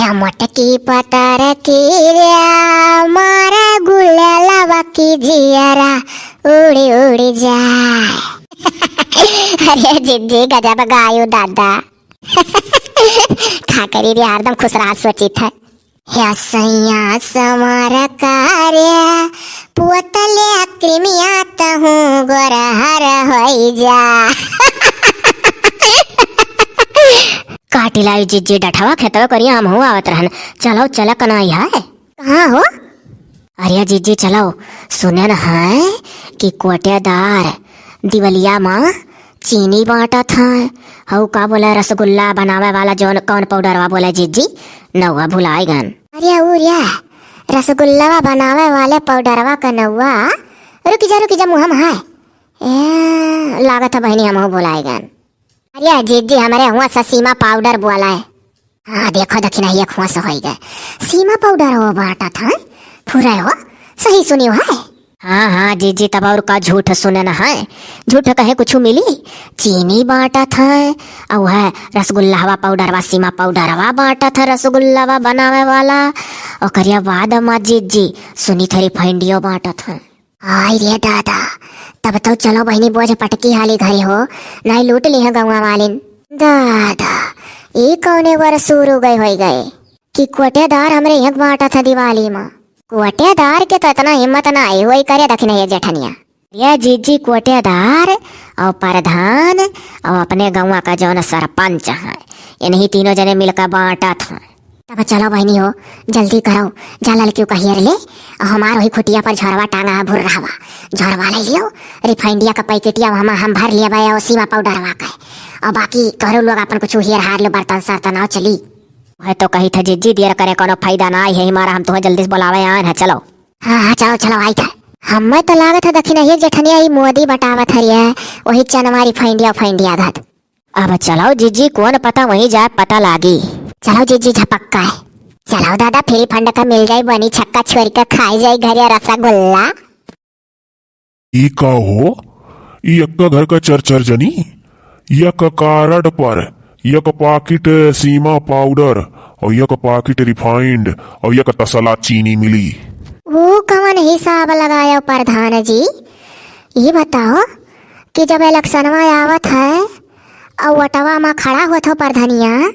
अरे मोटकी पतर की मारा गुलाला की जियरा उड़ी उड़ी जाए। अरे जिज्जी गजब गायो दादा। खाकरी रे हरदम खुश रहा सोचित है। या सैया समार कार्य पुतले कृमिया तहूँ गोरहर होई जा। काटिलाई जिज्जी डठवा खेतवा करिया हम हो आवत रहन। चलो चला कनाई है। कहाँ हो? अरे जिज्जी चलो सुने न है कि कोटेदार दिवलिया माँ चीनी बांटा था। हऊ का बोला रसगुल्ला बनावे वाला जौन कौन पाउडरवा बोला जिज्जी नौवा भुलाई गन। अरे उरिया रसगुल्ला बनावे वाले पाउडरवा का नौवा रुकी जा मुहम है। लागत है बहनी हम हो भुलाई गन। अरे जीजी हमारे हुआ सा सीमा पाउडर बोला है। हाँ देखो दखिना ये हुआ सा हो गए सीमा पाउडर हो बांटा था। फुरा हो सही सुनियो है। हाँ जीजी तब और का झूठ सुने न है। झूठ कहे कुछ मिली चीनी बांटा था और है रसगुल्लावा पाउडरवा सीमा पाउडरवा बांटा था रसगुल्लावा बनावे वाला। और करिया बाद में जीजी सुनी थरी फैंडियो बांटा था। आई रे दादा तब तो चलो बहनी बोझ पटकी हाली घरे हो नहीं लूट ली है गौवा वालिन। दादा ये कौने वर शुरू गए हो गए कि कोटेदार हमरे यहाँ बांटा था दिवाली में। कोटेदार के तो इतना हिम्मत ना आई वही करे दखिन ये जेठनिया। ये जीजी कोटेदार और प्रधान और अपने गौवा का जौन सरपंच है इन्हीं तीनों जने मिलकर बांटा था। तब चलो बहनी हो जल्दी करो जा लड़कियों का हेर ले और हमार वही खुटिया पर झरवा टांगा है भुर रहा झरवा ले लियो रिफाइंडिया का पैकेटिया हम भर लिया भाई और सीमा पाउडरवा का और बाकी करो लोग अपन कुछ हेर हार लो बर्तन सर्तन आओ चली है तो कही था जिज्जी देर करे कोनो फायदा ना है हमारा हम तो जल्दी से बुलावे आए हैं। चलो हाँ चलो आई था हमें तो लागत है दखिन ये जेठनिया ही मोदी बटावत हरिया वही चनवारी फाइंडिया घात। अब चलो जिज्जी कौन पता वहीं जाए पता लागी। चलो जीजी झपक्का है। चलो दादा फ्री फंड का मिल जाए बनी छक्का छोड़ कर खाई जाए घर रसगुल्ला। का हो यक घर का चर जनी यक कार्ड पर यक पाकिट सीमा पाउडर और यक पाकिट रिफाइंड और यक तसला चीनी मिली। वो कौन हिसाब लगाया प्रधान जी ये बताओ कि जब इलेक्शन आवत है और वटवा में खड़ा हुआ था प्रधानिया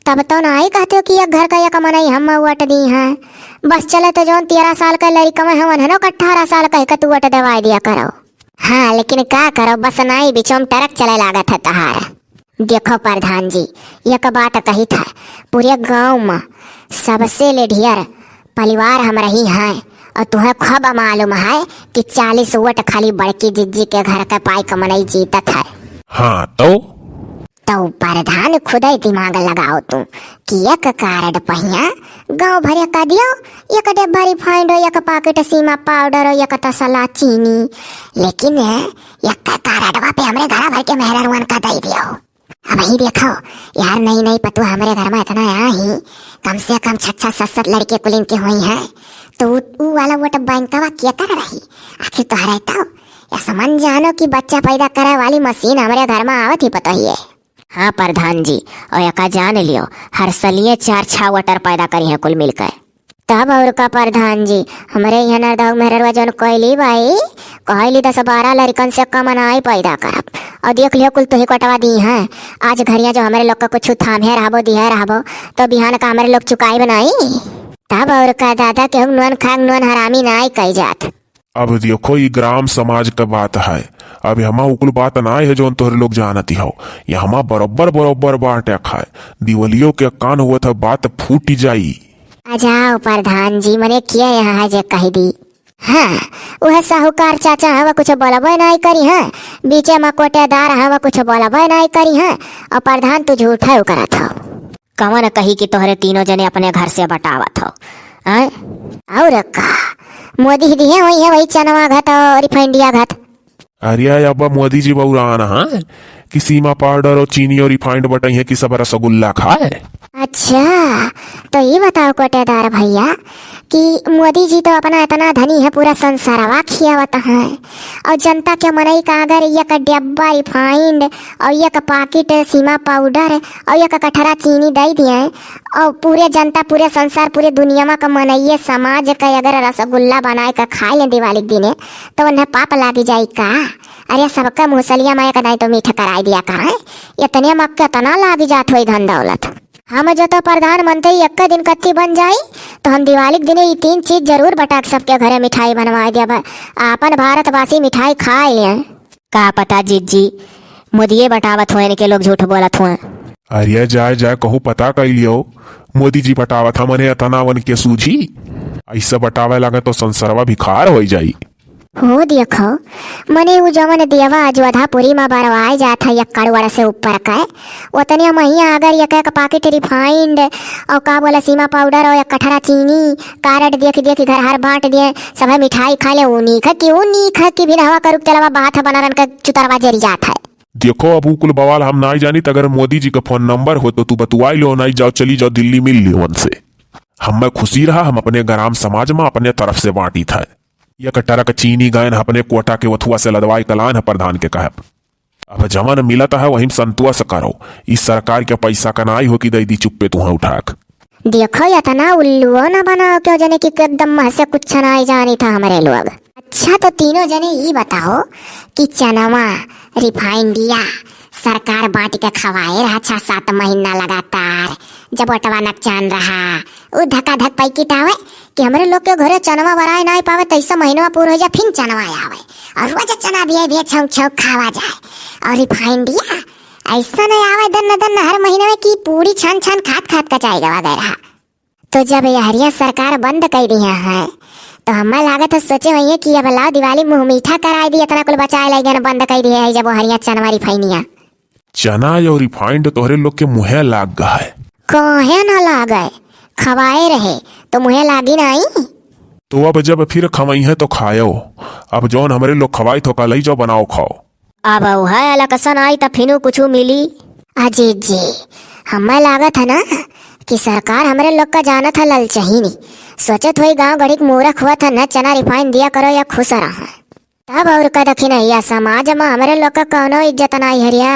तब तो ना ही कहते हो कि एक घर का एक मनई हम वोट दी है। बस चले तो जौन 13 साल का लड़का में हवन है ना 18 साल का तू वोट दवाई दिया करो। हाँ लेकिन क्या करो बस नाई बिचों टरक चले लागत है तहार। देखो प्रधान जी एक बात कही था पूरे गांव में सबसे लेढ़ियर परिवार हम रही हैं और तुम्हें खूब मालूम है कि 40 वोट खाली बड़की जिज्जी के घर का पाई का मनई जीतत है। हाँ तो प्रधान खुद ही दिमाग लगाओ तुम कि एक कार्ड पहिया गांव भर का दियो एक डब्बा रिफाइंड हो एक पैकेट सीमा पाउडर हो एक तसला चीनी लेकिन एक कार्डवा पे हमरे घर भर के मेहरवन का दे दियो। अब ही देखो यार नहीं पतु हमारे घर में इतना यहाँ ही कम से कम 6-7 लड़के कुलिन के हुई हैं तो वो वाला वोट बैंकवा क्या कर रही आखिर तो रहता या समझ जानो कि बच्चा पैदा करे वाली मशीन हमारे घर में आवत ही पता ही है। हाँ प्रधान जी और यका जान लियो हर सलिए 4-6 वोटर पैदा करी है कुल मिलकर। तब और का प्रधान जी हमारे यहाँ नरदाऊ मेहरवा जौन कहली भाई कहली 10-12 लड़कन से कम अनाई पैदा करब और देख लियो कुल तो ही कटवा दी हैं। आज घरिया जो हमारे लोग का कुछ थामे रहबो दिया रहबो तो बिहान का हमारे लोग चुकाई बनाई। तब और का दादा के नुन खांग नुन हरामी नाई कही जात। अब देखो ये ग्राम समाज का बात है अब हमा उकुल बात ना है जो तोहरे लोग जानती हो ये हमा बरोबर बांटे खाए दिवलियों के कान हुआ था बात फूटी जाई। जाओ प्रधान जी मने किया यहाँ है जे कही दी। हाँ वह साहूकार चाचा है वह कुछ बोलबे नहीं करी है बीचे में कोटेदार है वह कुछ बोलबे नहीं करी है और प्रधान तू झूठा करा था कौन कही कि तोहरे तीनों जने अपने घर से बटावत हो। और का मोदी दिए वही है वही चनवा घात और रिफाइंडिया घात। अरे अब मोदी जी बहुरान है कि सीमा पाउडर और चीनी और रिफाइंड बटाई है कि सब रसगुल्ला खाए। अच्छा, तो ये बताओ कोटेदार भैया कि मोदी जी तो अपना इतना धनी है, पूरा संसारवा खियावत है, और जनता के मनई का अगर एक डब्बा रिफाइंड और एक पाकिट सीमा पाउडर और एक कटरा चीनी दे दिए और पूरे जनता, पूरे संसार, पूरे दुनिया का मनइये समाज का अगर रसगुल्ला बनाए का खाए ले दिवाली के दिने तो उन्हें पाप लागी जाई का? अरे सबका मुसलिया माया का नहीं तो मीठा कराई दिया का है, इतने मक्के इतना लागी जात हुई धन दौलत। हम जो तो प्रधानमंत्री एक दिन कच्ची बन जाई तो हम दिवाली के दिन ये 3 चीज जरूर बटा के सबके घरे मिठाई बनवा दिया, अपन भारतवासी मिठाई खाए ले। का पता जीजी मोदिये बटावत हुए के लोग झूठ बोलत हुए। अरे जाए जाए कहूँ पता कर लियो, मोदी जी बटावत हमने इतना वन के सूझी, ऐसा बटावे लगे तो संसारवा भिखार हो जाई। हो देखो मने वो जवन देवा अजवधापुरी में बरवाए जात है एक कड़वड़ से ऊपर का, उतने महिया अगर एक पाकिट रिफाइंड और का बोला सीमा पाउडर और एक कटरा चीनी कार्ड देख देख घर हर बांट दिए, सब मिठाई खा ले, ऊनी खा कि भी हवा करुक चलावा बात बनारन का चुतरवा जरी जात है। देखो अब कुल बवाल हम नहीं जानी, अगर मोदी जी का फोन नंबर हो तो तू बतुआई लो, नहीं जाओ चली जाओ दिल्ली मिल लियो उनसे। हमें खुशी रहा, हम अपने ग्राम समाज में अपने तरफ से बांटी था। यह कटरा का चीनी गायन अपने कोटा के वथुआ से लदवाई कलान है प्रधान के कहब। अब जवन मिलत है वही संतुआ से करो, इस सरकार के पैसा का नाई हो कि दई दी चुप्पे तुहा उठाक। देखो इतना उल्लुओ न बनाओ क्यों जने कि एकदम से कुछ नहीं जानी था हमारे लोग। अच्छा तो तीनों जने ये बताओ कि चनवा रिफाइंडिया सरकार बांट के खवाए रहा 6-7 महीना लगातार, जब ओटवा नकचान रहा वो धक्का धक पैकेट आवे कि हमारे लोग के घरे चनवा बराए नहीं पावे, तैसा महीनवा पूरा हो जाए फिर चनवा आवे और रोज चना भी छौक छौक खावा जाए। और रिफाइंडिया ऐसा नहीं आवे दन दन हर महीने में की पूरी छान छान खात कचाएगा वगैरह। तो जब यह सरकार बंद कर दी है तो हमें लागत है सोचे वही है कि अब लाओ दिवाली मुँह मीठा कराई दी, इतना कुल बचाए लगे बंद कर दिया है जब हरिया चनवा रिफाइनिया चना और रिफाइंड तोहरे लोग के मुँहे लाग गया है। कहे ना लागे, खवाए रहे तो मुँहे लागी नहीं। तो अब जब फिर खवाई है तो खाओ, अब जौन हमारे लोग खवाई तो कल जाओ बनाओ खाओ। अब है अलकसन आई तो फिर कुछ मिली। अजीत जी हमें लागत है ना कि सरकार हमारे लोग का जाना था ललचही नहीं, सोचत हुई गाँव गढ़ी मूर्ख हुआ था न चना रिफाइन दिया करो या खुश रहा, तब और का दखी नहीं समाज में हमारे लोग का कौनो इज्जत नहीं हरिया।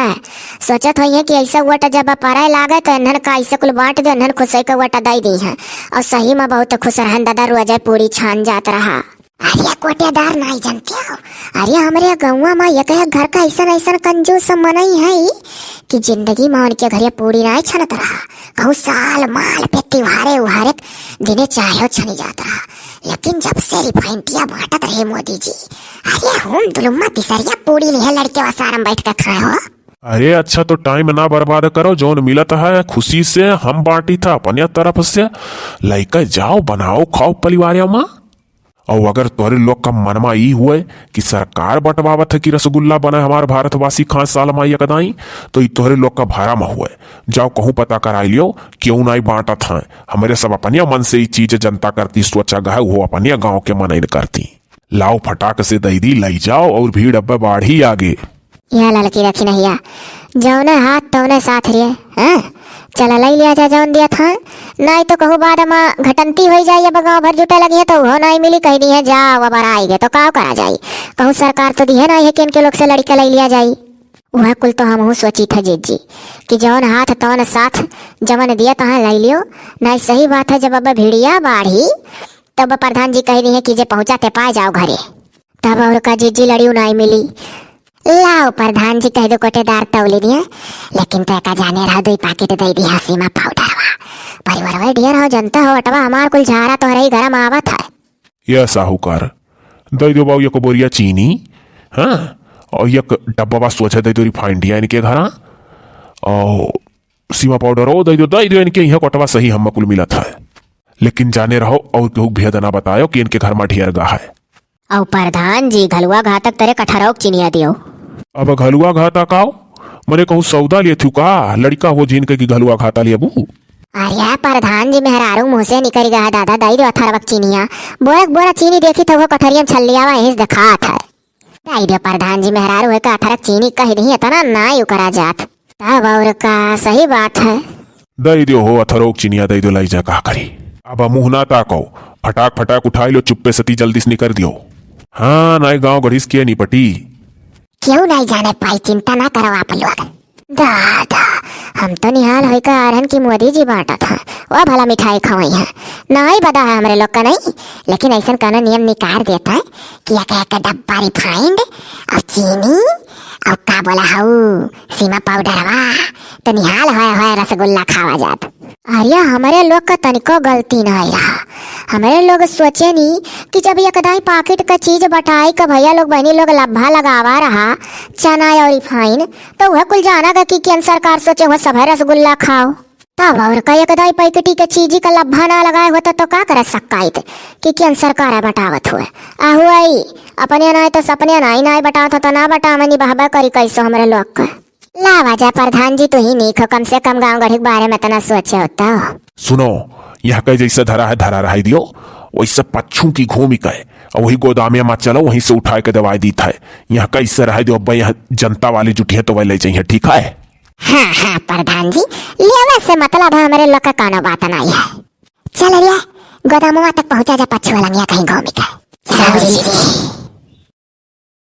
सोचत हुई है कि ऐसा वोट जब पराए लागे तो इन्हन का ऐसा कुल बांट दे, इन्हन खुश का वोट दे दी है और सही में बहुत खुश रहन दादा रोज पूरी छान जात रहा। अरे कोटेदार नहीं जानते हो, अरे हमारे गाँव में एक घर का ऐसा कंजूस मनई है कि जिंदगी में उनके घरे पूरी नहीं छनत रहा, कहूँ साल माल पे त्योहारे उहारे दिने चाहे छनी जात रहा। लेकिन जब से रिफाइंटिया बांटत रहे मोदी जी, अरे हम दुलुम्मा तिसरिया पूरी नहीं लड़के वसारम बैठ कर खाए हो। अरे अच्छा तो टाइम ना बर्बाद करो, जोन मिलत है खुशी से हम बांटी था अपने तरफ से, लेकर जाओ बनाओ खाओ परिवार में। और अगर तोहरे लोग का मनमा ई हुए कि सरकार बंटवावत है कि रसगुल्ला बने हमारे भारतवासी खां साल में यकदाई, तो तोहरे लोग का भारा में हुए, जाओ कहूँ पता कराई लियो क्यों नहीं बांटा था। हमारे सब अपने मन से ये चीज जनता करती, सोचा गए वो अपने गाँव के मन ही करती। लाओ फटाक से दई दी लाई जाओ और भीड़ अब बाढ़ी आगे। यह लड़की रखी नहीं जौने हाथ तौने साथ रहे चला लाई लिया जा जौन दिया था, नहीं तो कहूँ बाद में घटंती हो जाए अब गाँव भर जुटे लगी है तो वो नहीं मिली, कह दी है जाओ अब आएगे तो का करा जाये, कहूँ सरकार तो दी है नहीं है कि इनके लोग से लड़का लाई लिया जाये। वह कुल तो हम सोची था जीत जी कि जौन हाथ तौन साथ जवन दिया तहाँ लाई लियो, नहीं सही बात है। जब अब भिड़िया बाढ़ी तब प्रधान जी कह दी है कि जे पहुँचाते पाए जाओ घरे, तब और का जीत जी लड़ियो नहीं मिली। लाओ प्रधान जी कह दो कोटेदार तौली दिए, लेकिन तो का जाने रहा 2 पैकेट दे दी सीमा पाउडर परिवार ढेर हो जनता हो अटवा हमार कुल झारा तो रही गरम आवत है। यह साहूकार दे दो बाबू एक बोरिया चीनी, हाँ और एक डब्बा सोचा दे दो रिफाइंडिया इनके घर, और सीमा पाउडर ओ दे दो इनके यहाँ कोटवा सही हम कुल मिला था। लेकिन जाने रहो और केहू भेद ना बतायो कि इनके घर में ढेर गा है। और प्रधान जी घलुआ घातक तेरे कठरौक चिनिया दियो। अब घलुआ घाता काओ मने कहूँ सौदा लिए थू का लड़का हो जिन के घलुआ खाता लिए बू। अरे प्रधान जी मेहरारू मुँह से निकल गया दादा दाई दो 18 चीनिया बोरा बोरा चीनी देखी तो वो कठरियम छल लिया वहीं देखा था। दाई दे प्रधान जी मेहरारू है का अठारह चीनी कह दी इतना ना यू करा जात तब और का सही बात है। दई दियो हो अथरोक चिनिया दई दो लाई जा का करी। अब मुंह ना ताको, फटाक फटाक उठाई लो, चुप्पे सती जल्दी से निकर दियो। हाँ नाई गांव गढ़िस के नहीं पटी। क्यों नहीं जाने पाई, चिंता ना करो आप लोग। दादा हम तो निहाल होई का आरहन की मोदी जी बांटा था वो भला मिठाई खवाई है नहीं बता है हमारे लोग का नहीं, लेकिन ऐसा काना नियम निकाल देता है कि एक डब्बा रिफाइंड और चीनी और का बोला हूँ सीमा पाउडर वा तो निहाल होए रसगुल्ला खावा जात। अरे हमारे लोग का तनिको गलती नहीं रहा, हमारे लोग सोचे नहीं कि जब ये कदाई पाकिट का चीज बटाई का भैया लोग बहनी लोग लब्भा लगावा रहा चना और रिफाइन तो वह कुल जाना का कि केंद्र सरकार सोचे वह सब रसगुल्ला खाओ तब और कई कदाई पैकेटी के चीजी का लब्भा ना लगाए होता तो का कर सकाइत कि केंद्र सरकार बटावत हुए आहु आई अपने नाय तो सपने नाई बटावत तो ना बटा मनी बहबा करी कैसो हमारे लोग का लावाजा प्रधान जी तो ही नहीं खो, कम से कम गांव गढ़ी के बारे में इतना सोचे होता हो। सुनो यह कई जैसा धरा है धरा रहा दियो वैसे पच्छू की घूमी कहे और वही गोदामे में चलो वहीं से उठा के दवाई दी था। यहाँ कैसे रह दियो भाई, यहाँ जनता वाली जुटी है तो वह ले जाइए, ठीक है। हाँ प्रधान जी लेवा से मतलब है हमारे लोग का कानो बात नहीं है। चल रिया गोदामुआ तक पहुंचा जा, पछुआ लंगिया कहीं घूमी का।